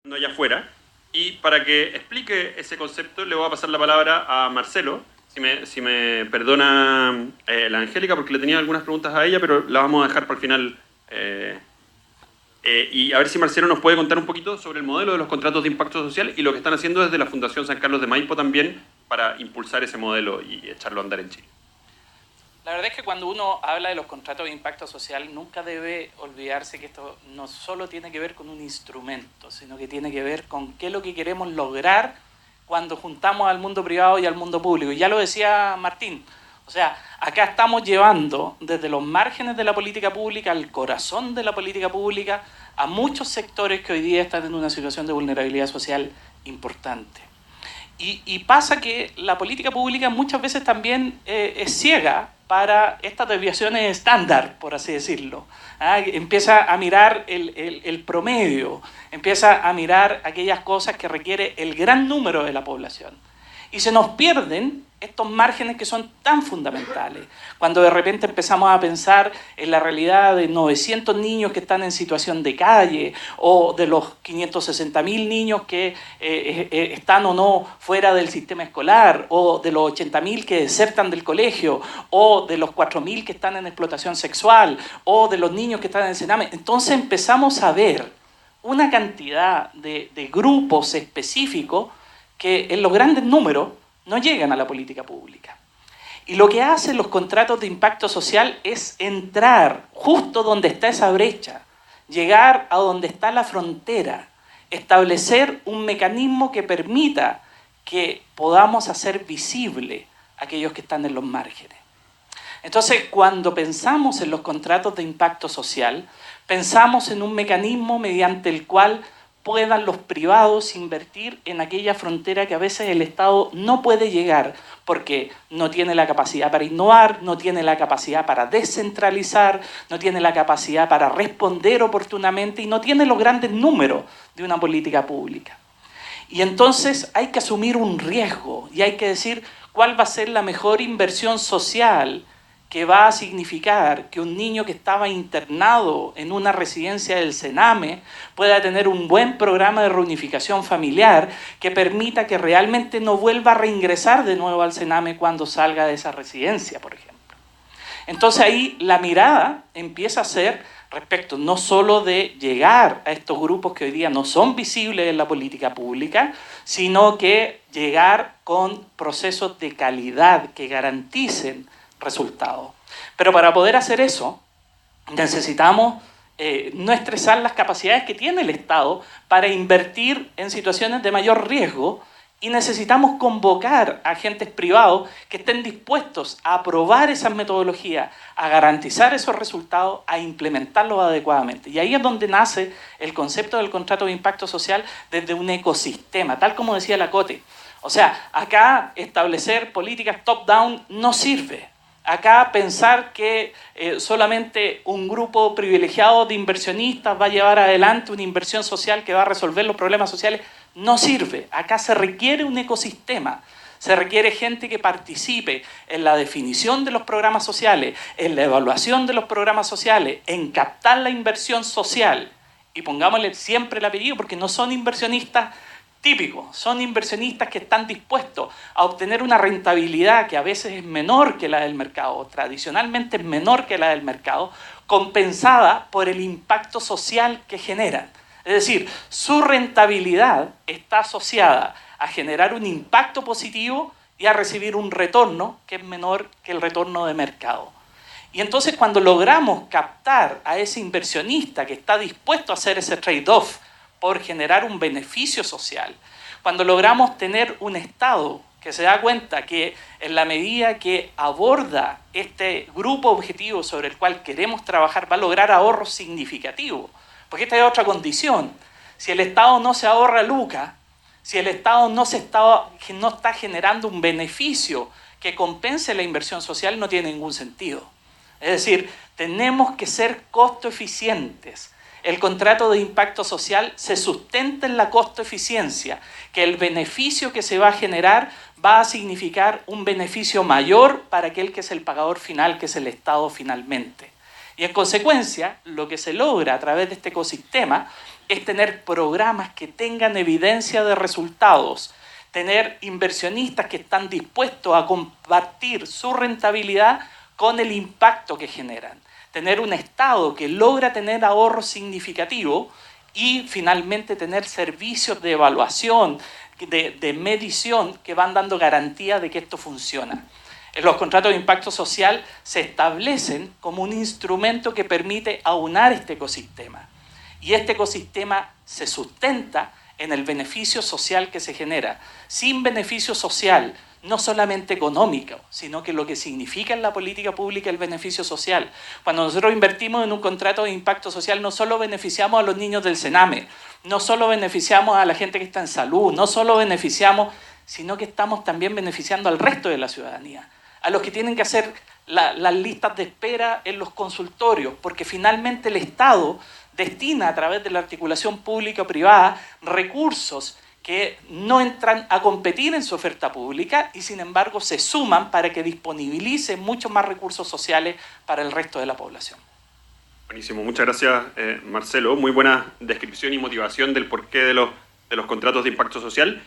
allá afuera. Y para que explique ese concepto, le voy a pasar la palabra a Marcelo. Si me perdona la Angélica, porque le tenía algunas preguntas a ella, pero la vamos a dejar para el final. Y a ver si Marcelo nos puede contar un poquito sobre el modelo de los contratos de impacto social y lo que están haciendo desde la Fundación San Carlos de Maipo también para impulsar ese modelo y echarlo a andar en Chile. La verdad es que cuando uno habla de los contratos de impacto social, nunca debe olvidarse que esto no solo tiene que ver con un instrumento, sino que tiene que ver con qué es lo que queremos lograr cuando juntamos al mundo privado y al mundo público. Y ya lo decía Martín, o sea, acá estamos llevando desde los márgenes de la política pública al corazón de la política pública a muchos sectores que hoy día están en una situación de vulnerabilidad social importante. Y pasa que la política pública muchas veces también es ciega para estas desviaciones estándar, por así decirlo. Empieza a mirar el promedio, empieza a mirar aquellas cosas que requiere el gran número de la población. Y se nos pierden estos márgenes que son tan fundamentales. Cuando de repente empezamos a pensar en la realidad de 900 niños que están en situación de calle, o de los 560.000 niños que están o no fuera del sistema escolar, o de los 80.000 que desertan del colegio, o de los 4.000 que están en explotación sexual, o de los niños que están en el Sename. Entonces empezamos a ver una cantidad de grupos específicos que en los grandes números no llegan a la política pública. Y lo que hacen los contratos de impacto social es entrar justo donde está esa brecha, llegar a donde está la frontera, establecer un mecanismo que permita que podamos hacer visible a aquellos que están en los márgenes. Entonces, cuando pensamos en los contratos de impacto social, pensamos en un mecanismo mediante el cual puedan los privados invertir en aquella frontera que a veces el Estado no puede llegar porque no tiene la capacidad para innovar, no tiene la capacidad para descentralizar, no tiene la capacidad para responder oportunamente y no tiene los grandes números de una política pública. Y entonces hay que asumir un riesgo y hay que decir cuál va a ser la mejor inversión social que va a significar que un niño que estaba internado en una residencia del Sename pueda tener un buen programa de reunificación familiar que permita que realmente no vuelva a reingresar de nuevo al Sename cuando salga de esa residencia, por ejemplo. Entonces ahí la mirada empieza a ser respecto no solo de llegar a estos grupos que hoy día no son visibles en la política pública, sino que llegar con procesos de calidad que garanticen resultados. Pero para poder hacer eso, necesitamos no estresar las capacidades que tiene el Estado para invertir en situaciones de mayor riesgo y necesitamos convocar a agentes privados que estén dispuestos a aprobar esas metodologías, a garantizar esos resultados, a implementarlos adecuadamente. Y ahí es donde nace el concepto del contrato de impacto social desde un ecosistema, tal como decía la Cote. O sea, acá establecer políticas top-down no sirve. Acá pensar que solamente un grupo privilegiado de inversionistas va a llevar adelante una inversión social que va a resolver los problemas sociales no sirve. Acá se requiere un ecosistema, se requiere gente que participe en la definición de los programas sociales, en la evaluación de los programas sociales, en captar la inversión social. Y pongámosle siempre el apellido porque no son inversionistas típicos, son inversionistas que están dispuestos a obtener una rentabilidad que a veces es menor que la del mercado, o tradicionalmente es menor que la del mercado, compensada por el impacto social que generan. Es decir, su rentabilidad está asociada a generar un impacto positivo y a recibir un retorno que es menor que el retorno de mercado. Y entonces cuando logramos captar a ese inversionista que está dispuesto a hacer ese trade-off por generar un beneficio social, cuando logramos tener un Estado que se da cuenta que en la medida que aborda este grupo objetivo sobre el cual queremos trabajar va a lograr ahorros significativos, porque esta es otra condición. Si el Estado no se ahorra lucas, si el Estado no está generando un beneficio que compense la inversión social, no tiene ningún sentido. Es decir, tenemos que ser costo eficientes. El contrato de impacto social se sustenta en la costo eficiencia, que el beneficio que se va a generar va a significar un beneficio mayor para aquel que es el pagador final, que es el Estado finalmente. Y en consecuencia, lo que se logra a través de este ecosistema es tener programas que tengan evidencia de resultados, tener inversionistas que están dispuestos a compartir su rentabilidad con el impacto que generan, tener un Estado que logra tener ahorros significativos y finalmente tener servicios de evaluación, de medición que van dando garantía de que esto funciona. Los contratos de impacto social se establecen como un instrumento que permite aunar este ecosistema. Y este ecosistema se sustenta en el beneficio social que se genera. Sin beneficio social, no solamente económico, sino que lo que significa en la política pública el beneficio social. Cuando nosotros invertimos en un contrato de impacto social, no solo beneficiamos a los niños del Sename, no solo beneficiamos a la gente que está en salud, no solo beneficiamos, sino que estamos también beneficiando al resto de la ciudadanía, a los que tienen que hacer las listas de espera en los consultorios, porque finalmente el Estado destina a través de la articulación pública-privada recursos que no entran a competir en su oferta pública y sin embargo se suman para que disponibilice muchos más recursos sociales para el resto de la población. Buenísimo, muchas gracias Marcelo. Muy buena descripción y motivación del porqué de los contratos de impacto social.